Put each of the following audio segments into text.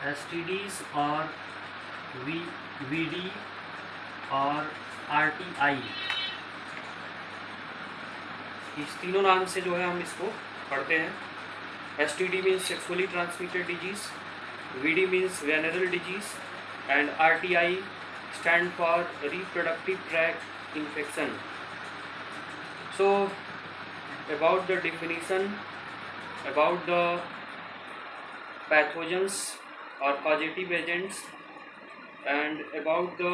STDs और VD और RTI, इस तीनों नाम से जो है हम इसको पढ़ते हैं। STD means sexually transmitted disease, VD means venereal disease and RTI stand for reproductive tract infection. So about the definition, about the pathogens or causative agents, and about the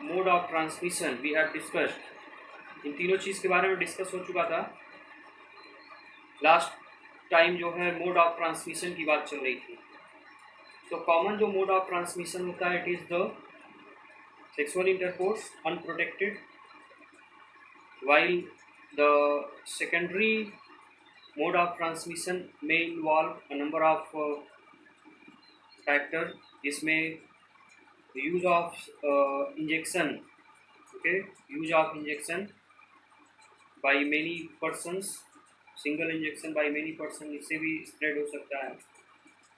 mode of transmission we have discussed. इन तीनों चीज़ के बारे में discuss हो चुका था last time, जो है mode of transmission की बात चल रही थी। तो कॉमन जो मोड ऑफ ट्रांसमिशन होता है, it is the sexual intercourse unprotected, while the secondary mode of transmission may involve a number of factors, जिसमें use of injection, okay, use of injection by many persons, single injection by many persons, इससे भी spread हो सकता है।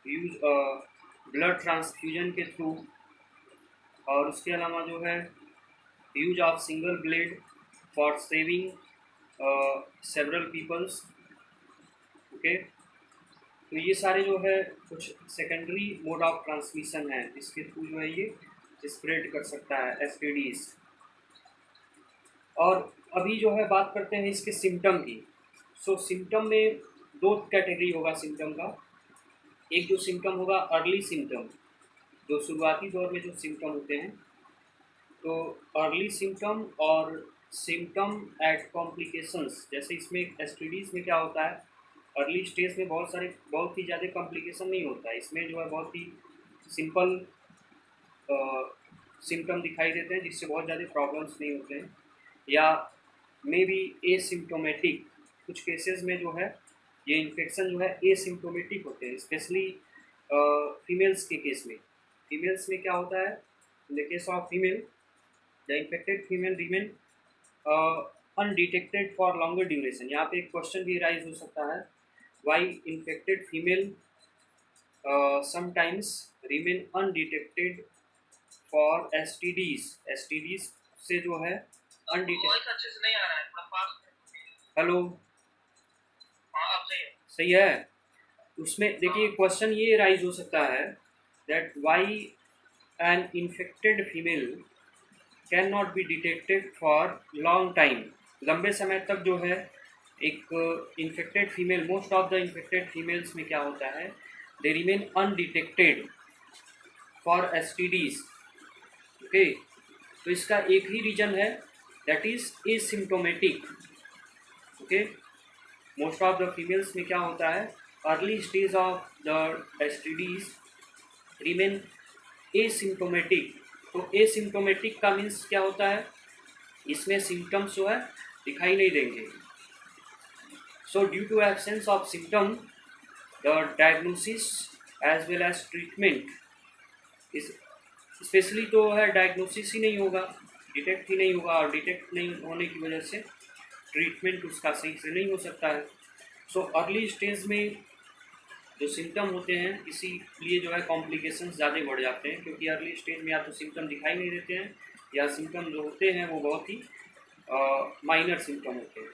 Use blood transfusion के through, और उसके अलावा जो है use of single blade for saving several peoples, okay. तो ये सारे जो है कुछ सेकेंडरी मोड ऑफ ट्रांसमिशन है, जिसके थ्रू जो है ये स्प्रेड कर सकता है STDs। और अभी जो है बात करते हैं इसके सिम्टम की। सो सिम्टम में दो कैटेगरी होगा सिम्टम का। एक जो सिम्टम होगा अर्ली सिम्टम, जो शुरुआती दौर में जो सिम्टम होते हैं, तो अर्ली सिम्टम और सिम्टम एट कॉम्प्लिकेशंस। जैसे इसमें STDs में क्या होता है, अर्ली स्टेज में बहुत ही ज़्यादा कॉम्प्लिकेशन नहीं होता है। इसमें जो है बहुत ही सिंपल सिम्टम दिखाई देते हैं, जिससे बहुत ज़्यादा प्रॉब्लम्स नहीं होते हैं, या मे बी एसिम्टोमेटिक। कुछ केसेस में जो है ये इन्फेक्शन जो है एसिम्टोमेटिक होते हैं, स्पेशली फीमेल्स के केस में। फीमेल्स में क्या होता है, in the case of female the infected female remain undetected for longer duration. यहाँ पे एक क्वेश्चन भी राइज हो सकता है, why infected female sometimes remain undetected for STDs से जो है अनडिटेक्टेड। हेलो, सही है। उसमें देखिए क्वेश्चन ये राइज हो सकता है that why an infected female can not be detected for long time. लंबे समय तक जो है एक infected female, most of the infected females में क्या होता है, they remain undetected for STDs, okay. तो इसका एक ही रीजन है, that is asymptomatic, okay. Most of the females में क्या होता है, early stage of the STDs remain asymptomatic. तो एसिम्टोमेटिक का मीन्स क्या होता है, इसमें सिम्टम्स जो है दिखाई नहीं देंगे। So due to absence of symptom the diagnosis as well as treatment is, specially तो है डायग्नोसिस ही नहीं होगा, डिटेक्ट ही नहीं होगा, और डिटेक्ट नहीं होने की वजह से ट्रीटमेंट उसका सही से नहीं हो सकता है। सो अर्ली स्टेज में जो सिम्टम होते हैं, इसीलिए जो है कॉम्प्लिकेशंस ज़्यादा बढ़ जाते हैं, क्योंकि अर्ली स्टेज में या तो सिम्टम दिखाई नहीं देते हैं, या सिम्टम जो होते हैं वो बहुत ही माइनर सिम्टम होते हैं।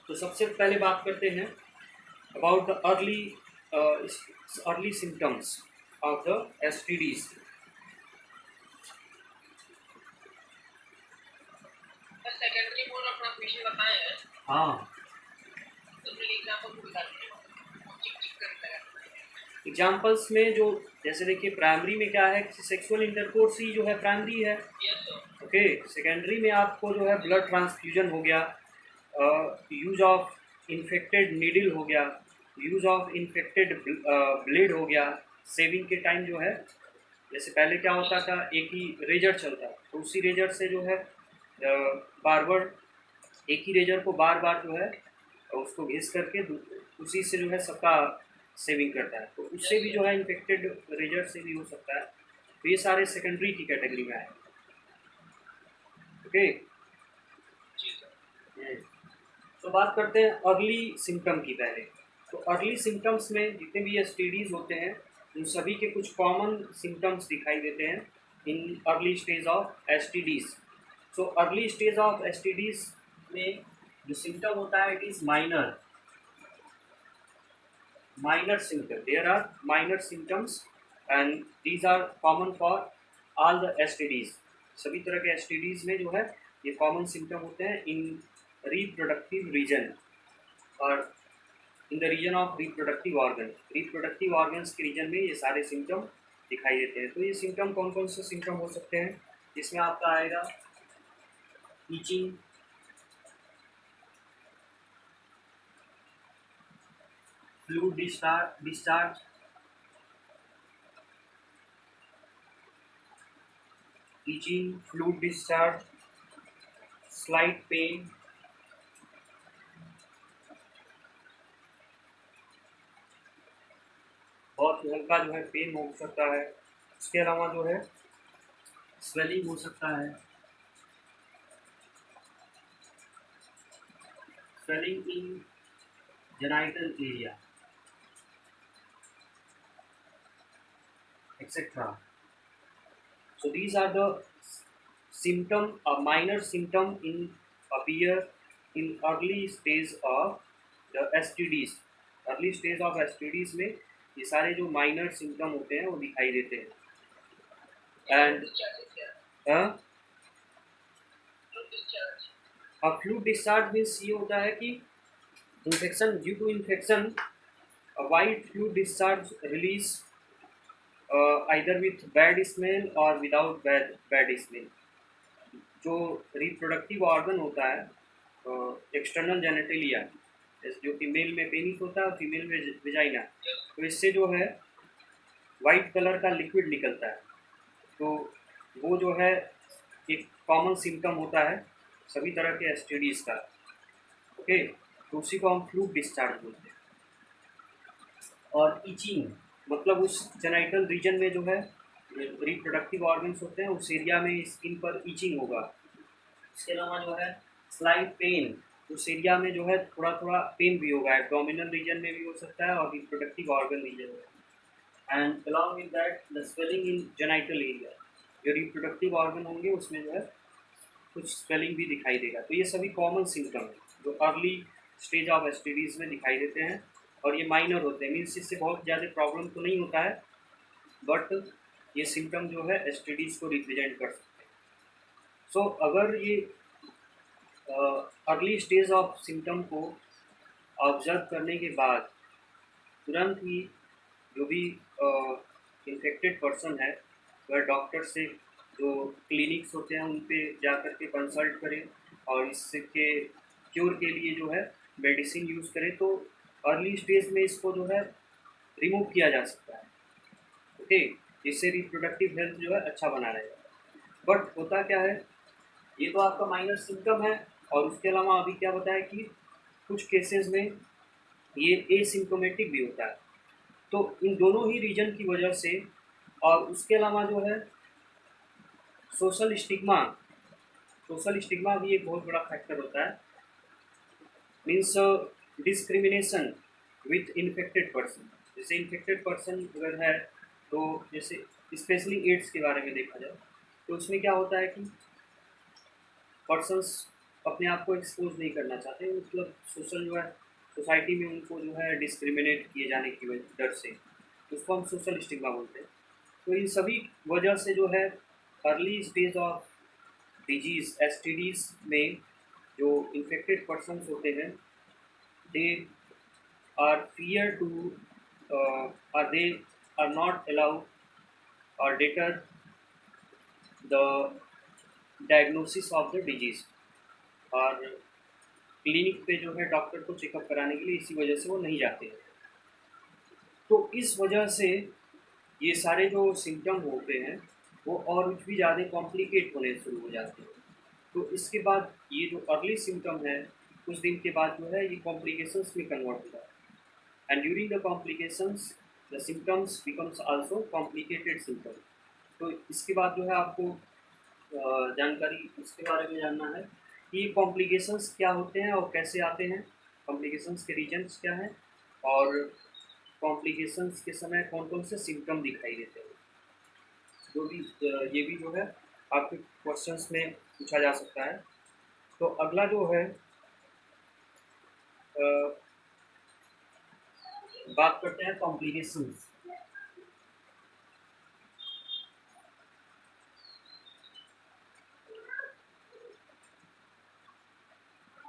तो सबसे पहले बात करते हैं about the early symptoms of the STDs। Secondary mode of transmission बताए हैं। हाँ, एग्जाम्पल्स में जो जैसे देखिए प्राइमरी में क्या है, सेक्सुअल इंटरकोर्स ही जो है प्राइमरी है, ओके। सेकेंडरी में आपको जो है ब्लड ट्रांसफ्यूजन हो गया, यूज ऑफ इन्फेक्टेड नीडल हो गया, यूज ऑफ इन्फेक्टेड ब्लेड हो गया। सेविंग के टाइम जो है, जैसे पहले क्या होता था, एक ही रेजर चलता, तो उसी रेजर से जो है बार एक ही रेजर को बार बार जो है उसको घिस करके उसी से जो है सबका सेविंग करता है, तो उससे भी जो है इन्फेक्टेड रेजर से भी हो सकता है। तो ये सारे सेकेंडरी की कैटेगरी में आए, ओके। तो बात करते हैं अर्ली सिम्टम की पहले। तो अर्ली सिम्टम्स में जितने भी STDs होते हैं, उन सभी के कुछ कॉमन सिम्टम्स दिखाई देते हैं in early stage of STDs. So early stage of STDs में जो सिम्टम होता है it is minor symptom. There are minor symptoms and these are common for all the STDs. सभी तरह के STDs में जो है ये कॉमन सिम्टम होते हैं इन रिप्रोडक्टिव रीजन और in the region of reproductive organ. Reproductive organs के रीजन में ये सारे सिम्टम दिखाई देते हैं। तो ये सिम्टम कौन कौन से सिम्टम हो सकते हैं? इसमें आपका आएगा itching, fluid discharge, itching, fluid discharge, slight pain, बहुत हल्का जो है पेन हो सकता है। इसके अलावा जो है स्वेलिंग हो सकता है, swelling in genital area etc. So these are the symptom, a minor symptom in appear in early stage of the STDs. Early stage of STDs में ये सारे जो माइनर सिम्टम होते हैं वो दिखाई देते हैं। एंड फ्लूइड डिस्चार्ज मीन्स ये होता है कि infection, due to infection white fluid discharge release either with bad smell और विदाउट बैड स्मेल। जो रिप्रोडक्टिव ऑर्गन होता है एक्सटर्नल जेनेटेलिया, जो कि मेल में पेनिस होता है और फीमेल में विजाइना, तो इससे जो है वाइट कलर का लिक्विड निकलता है। तो वो जो है एक कॉमन सिम्टम होता है सभी तरह के एसटीडीज का। ओके, तो उसी को हम फ्लूइड डिस्चार्ज बोलते हैं। और ईचिंग मतलब उस जेनाइटल रीजन में जो है रिप्रोडक्टिव ऑर्गन्स होते हैं उस एरिया में स्किन पर ईचिंग होगा। इसके अलावा जो है स्लाइट पेन, उस एरिया में जो है थोड़ा थोड़ा पेन भी होगा, एब्डोमिनल रीजन में भी हो सकता है और रिप्रोडक्टिव ऑर्गन रीजन में। And along with that the swelling in genital area, जो रिप्रोडक्टिव ऑर्गन होंगे उसमें जो है कुछ स्वेलिंग भी दिखाई देगा। तो ये सभी कॉमन सिम्टम है जो अर्ली स्टेज ऑफ एसटीडीज में दिखाई देते हैं और ये माइनर होते हैं, मीन्स इससे बहुत ज़्यादा प्रॉब्लम तो नहीं होता है, बट ये सिम्टम जो है एसटीडीज को रिप्रेजेंट कर सकते हैं। सो अगर ये अर्ली स्टेज ऑफ सिम्टम को ऑब्जर्व करने के बाद तुरंत ही जो भी इन्फेक्टेड पर्सन है वह डॉक्टर से जो क्लिनिक्स होते हैं उन पे जा कर के कंसल्ट करें और इसके क्योर के लिए जो है मेडिसिन यूज़ करें, तो अर्ली स्टेज में इसको जो है रिमूव किया जा सकता है। ओके, इससे रिप्रोडक्टिव हेल्थ जो है अच्छा बना रहेगा। बट होता क्या है, ये तो आपका माइनर सिम्टम है और उसके अलावा अभी क्या बताया कि कुछ केसेस में ये एसिम्प्टोमेटिक भी होता है। तो इन दोनों ही रीजन की वजह से और उसके अलावा जो है सोशल स्टिग्मा भी एक बहुत बड़ा फैक्टर होता है। Means discrimination with infected person, जैसे इन्फेक्टेड पर्सन अगर है तो जैसे स्पेशली एड्स के बारे में देखा जाए तो उसमें क्या होता है कि पर्सन्स अपने आप को एक्सपोज नहीं करना चाहते, मतलब सोशल जो है सोसाइटी में उनको जो है डिस्क्रिमिनेट किए जाने की डर से, उसको हम सोशल स्टिग्मा बोलते हैं। तो इन सभी वजह से जो है early stage of disease STDs में जो इन्फेक्टेड पर्सन्स होते हैं दे आर फियर टू और दे आर नॉट अलाउड और debtor the diagnosis of the disease, और क्लिनिक पे जो है डॉक्टर को चेकअप कराने के लिए इसी वजह से वो नहीं जाते हैं। तो इस वजह से ये सारे जो सिम्टम होते हैं वो और भी ज़्यादा कॉम्प्लिकेट होने शुरू हो जाते हैं। तो इसके बाद ये जो अर्ली सिम्टम है कुछ दिन के बाद जो है ये कॉम्प्लिकेशंस में कन्वर्ट होता है and during the complications the symptoms becomes also complicated symptom. तो इसके बाद जो है आपको जानकारी इसके बारे में जानना है कि कॉम्प्लिकेशंस क्या होते हैं और कैसे आते हैं, कॉम्प्लिकेशंस के रीजन्स क्या हैं और कॉम्प्लिकेशंस के समय कौन कौन से सिम्टम दिखाई देते हैं, जो भी ये भी जो है आपके क्वेश्चंस में पूछा जा सकता है। तो अगला जो है अ, बात करते हैं complications.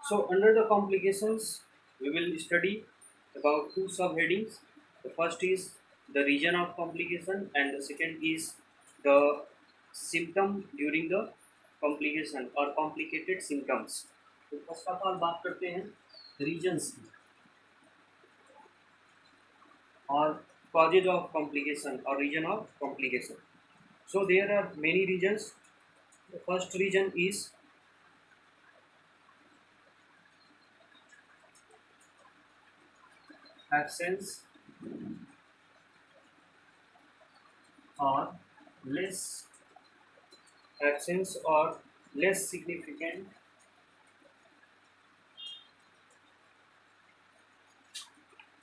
So under the complications, we will study about two subheadings. The first is the region of complication, and the second is the symptom during the complication or complicated symptoms. तो फर्स्ट ऑफ ऑल बात करते हैं regions की और causes of complication or region of complication. So there are many regions. The first region is absence or less absence or less significant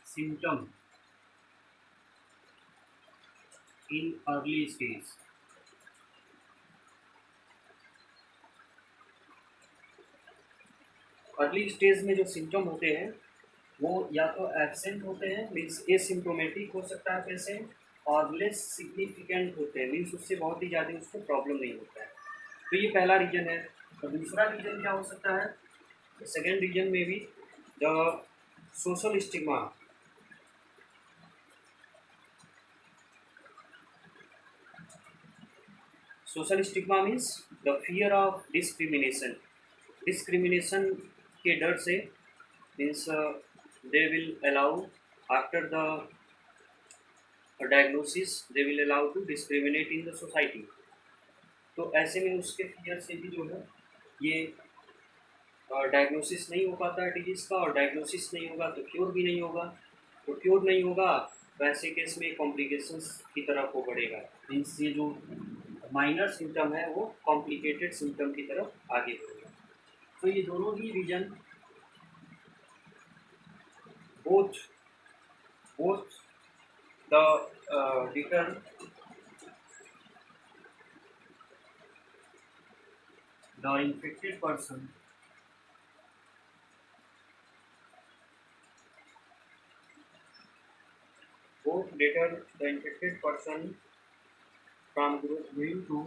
symptom in early stage. Early stage में जो symptom होते हैं वो या तो absent होते हैं, means asymptomatic हो सकता है पेशेंट, और लेस सिग्निफिकेंट होते हैं, मीन्स उससे बहुत ही ज़्यादा उसको प्रॉब्लम नहीं होता है। तो ये पहला रीजन है। और दूसरा रीजन क्या हो सकता है, सेकेंड रीजन में भी the social stigma. Social stigma means the fear of discrimination. Discrimination के डर से, means they will allow after the diagnosis they will allow to discriminate in the society। तो ऐसे में उसके फियर से भी जो है ये डायग्नोसिस नहीं हो पाता है डिजीज़ का, और डायग्नोसिस नहीं होगा तो क्योर भी नहीं होगा। तो क्योर नहीं होगा तो ऐसे केस में कॉम्प्लिकेशंस की तरफ वो बढ़ेगा, मीन्स ये जो माइनर सिम्टम है वो कॉम्प्लिकेटेड सिम्टम की तरफ आगे बढ़ेगा। तो ये दोनों ही reason both both the deter the infected person both deter the infected person from going to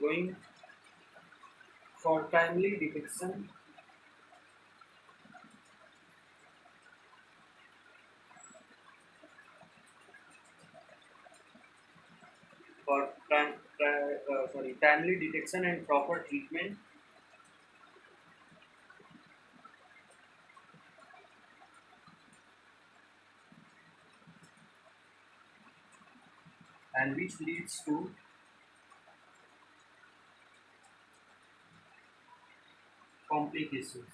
going for timely detection for timely detection and proper treatment and which leads to complications।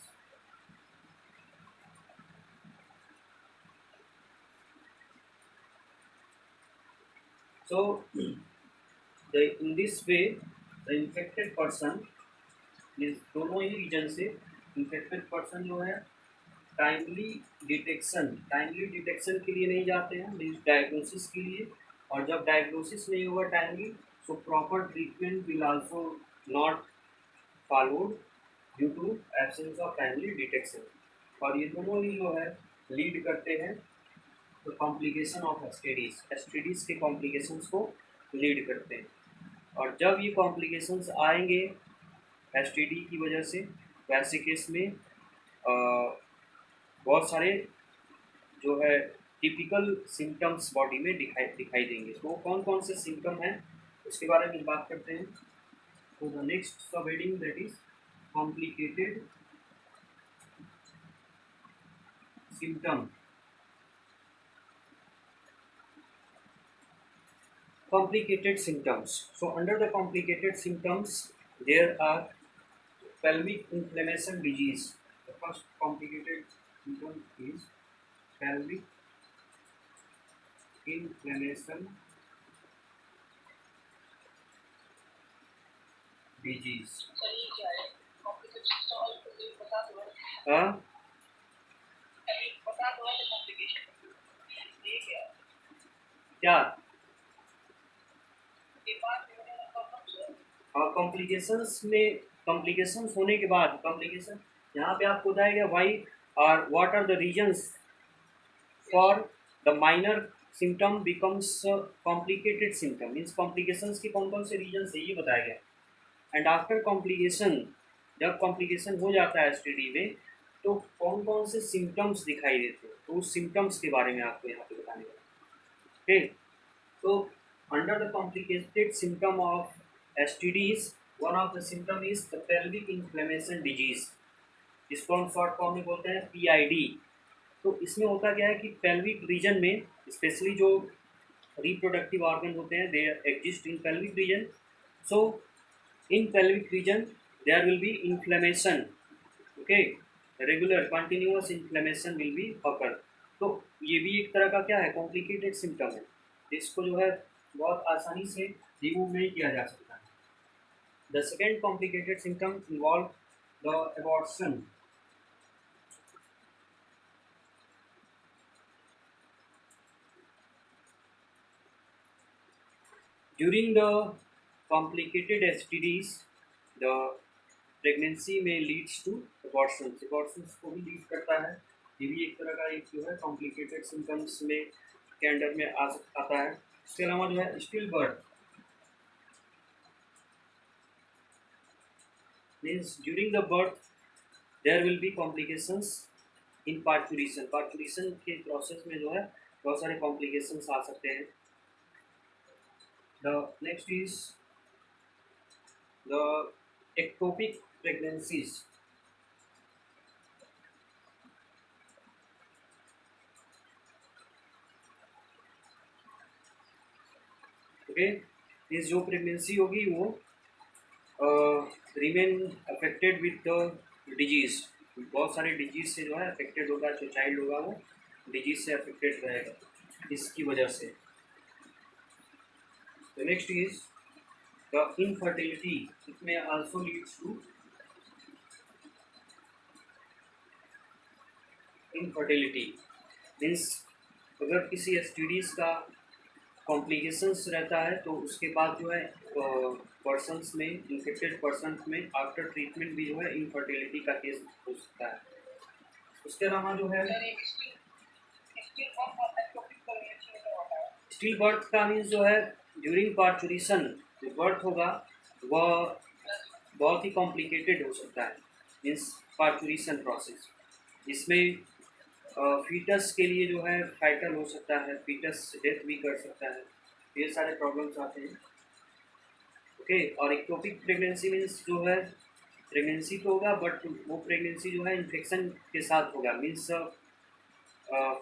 So in this way the infected person is दोनों ही reason से infected person जो है timely detection के लिए नहीं जाते हैं, means diagnosis के लिए। और जब डायग्नोसिस नहीं होगा timely so proper treatment will also not followed due to absence of timely detection. और ये दोनों ही जो है लीड करते हैं तो कॉम्प्लिकेशन ऑफ एसटीडीज़ के कॉम्प्लिकेशंस को लीड करते हैं। और जब ये कॉम्प्लिकेशंस आएंगे एसटीडी की वजह से, वैसे केस में बहुत सारे जो है टिपिकल सिम्टम्स बॉडी में दिखाई देंगे। तो कौन कौन से सिम्टम हैं उसके बारे में बात करते हैं। तो द नेक्स्ट सब heading that is complicated symptom. Complicated symptoms. So under the complicated symptoms there are pelvic inflammation disease. The first complicated symptom is pelvic inflammation disease। सही क्या है कॉम्प्लिकेशन सॉल्व हाँ अभी पता तो है कॉम्प्लिकेशन ठीक है क्या ये बात होने का प्रॉब्लम कॉम्प्लिकेशंस में कॉम्प्लिकेशंस होने के बाद कॉम्प्लिकेशन यहाँ पे आपको बताया वाई और what are the reasons for the minor symptom becomes complicated symptom means complications के कौन कौन से रीजन है ये बताया गया। एंड आफ्टर कॉम्प्लिकेशन जब कॉम्प्लिकेशन हो जाता है एसटीडी में तो कौन कौन से सिम्टम्स दिखाई देते हैं तो उस सिम्टम्स के बारे में आपको यहाँ पे बताने वाला। Okay, so under the complicated symptom of STDs, one of the symptom is the pelvic inflammation disease, जिसको हम शॉर्ट फॉर्म में बोलते हैं PID। तो इसमें होता क्या है कि पेल्विक रीजन में स्पेशली जो रिप्रोडक्टिव ऑर्गन होते हैं they exist in pelvic region. So in pelvic region there will be inflammation, okay, regular continuous inflammation will be occur. तो ये भी एक तरह का क्या है कॉम्प्लिकेटेड सिम्टम है, इसको जो है बहुत आसानी से रिमूव नहीं किया जा सकता है। The second complicated symptom involve the abortion. During the complicated STDs the pregnancy में लीड्स टू एबॉर्शन, एबॉर्शन को भी लीड करता है। ये भी एक तरह का एक जो है कॉम्प्लिकेटेड सिम्टम्स में के अंडर में आता है। इसके अलावा जो है still birth means during the birth there will be complications in parturition, parturition के प्रोसेस में जो है बहुत सारे कॉम्प्लिकेशंस आ सकते हैं। The next is the ectopic pregnancies. Okay, इस जो प्रेगनेंसी होगी वो remain affected with the disease, बहुत सारे डिजीज से जो है अफेक्टेड होगा, जो चाइल्ड होगा वो डिजीज से अफेक्टेड रहेगा इसकी वजह से। The next is the infertility, it may also leads to infertility. Means अगर किसी एसटीडीज का कॉम्प्लिकेशंस रहता है तो उसके बाद जो है पर्सनस में इन्फेक्टेड पर्सन में आफ्टर ट्रीटमेंट भी जो है इनफर्टिलिटी का केस हो सकता है। उसके अलावा जो है सर एक स्टिल कौन कौन सा टॉपिक पर रिएक्शन होता है स्टिल बर्थ का मीन्स जो है ड्यूरिंग पार्चुरेशन जो बर्थ होगा वह बहुत ही कॉम्प्लिकेटेड हो सकता है। मीन्स पार्चुरेशन प्रोसेस इसमें फीटस के लिए जो है फाइटल हो सकता है, फीटस डेथ भी कर सकता है, ये सारे प्रॉब्लम्स आते हैं। ओके, और इक्टोपिक प्रेगनेंसी मीन्स जो है प्रेगनेंसी तो होगा बट वो प्रेगनेंसी जो है इन्फेक्शन के साथ होगा। मीन्स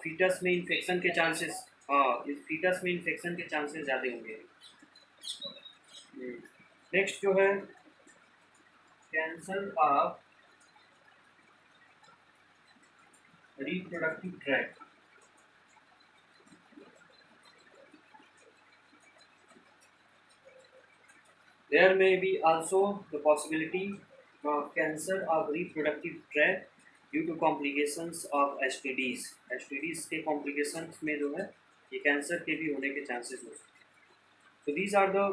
फीटस में इन्फेक्शन के चांसेस, हाँ इस फीटस में इन्फेक्शन के चांसेस ज़्यादा होंगे। नेक्स्ट जो है cancer of reproductive tract। There may be also the possibility of cancer of reproductive tract due to complications of STDs। STDs के complications में जो है ये कैंसर के भी होने के चांसेस हो सकते हैं। So these are the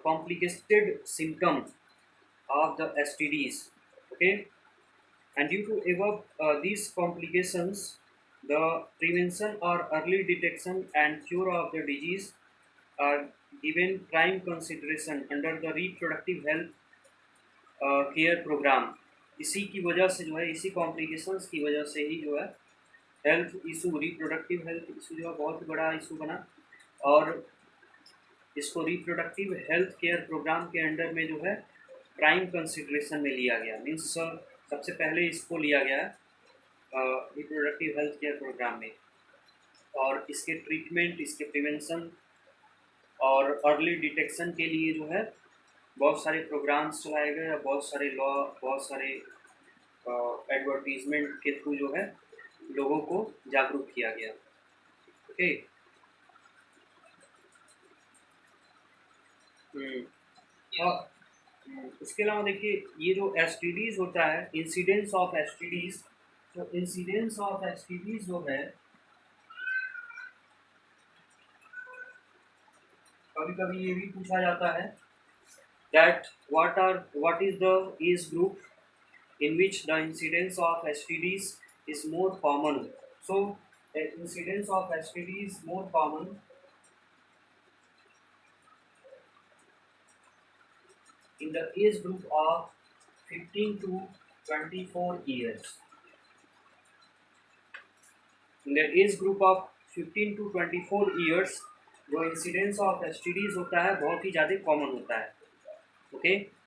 complicated symptoms of the STDs। Okay, and due to above these complications, the prevention or early detection and cure of the disease are given prime consideration under the reproductive health care programme. इसी की वजह से जो है इसी complications की वजह से ही जो है health issue, reproductive health issue जो है बहुत बड़ा इशू बना और इसको रिप्रोडक्टिव हेल्थ केयर प्रोग्राम के अंडर में जो है प्राइम कंसिडरेशन में लिया गया। मीन्स सबसे पहले इसको लिया गया रिप्रोडक्टिव हेल्थ केयर प्रोग्राम में, और इसके ट्रीटमेंट, इसके प्रिवेंशन और अर्ली डिटेक्शन के लिए जो है बहुत सारे प्रोग्राम्स चलाए गए और बहुत सारे लॉ, बहुत सारे एडवर्टीजमेंट के थ्रू जो है लोगों को जागरूक किया गया। ओके, उसके अलावा देखिए ये जो एस होता है, इंसिडेंस ऑफ एस, तो इंसिडेंस ऑफ एस जो है कभी कभी ये भी पूछा जाता है that what is the age group in which the incidence of STDs is more common. So, the incidence of STD is more common in the age group of 15 to 24 years. In the age group of 15 to 24 years, जो incidence of S होता है बहुत ही ज़्यादा common होता है. Okay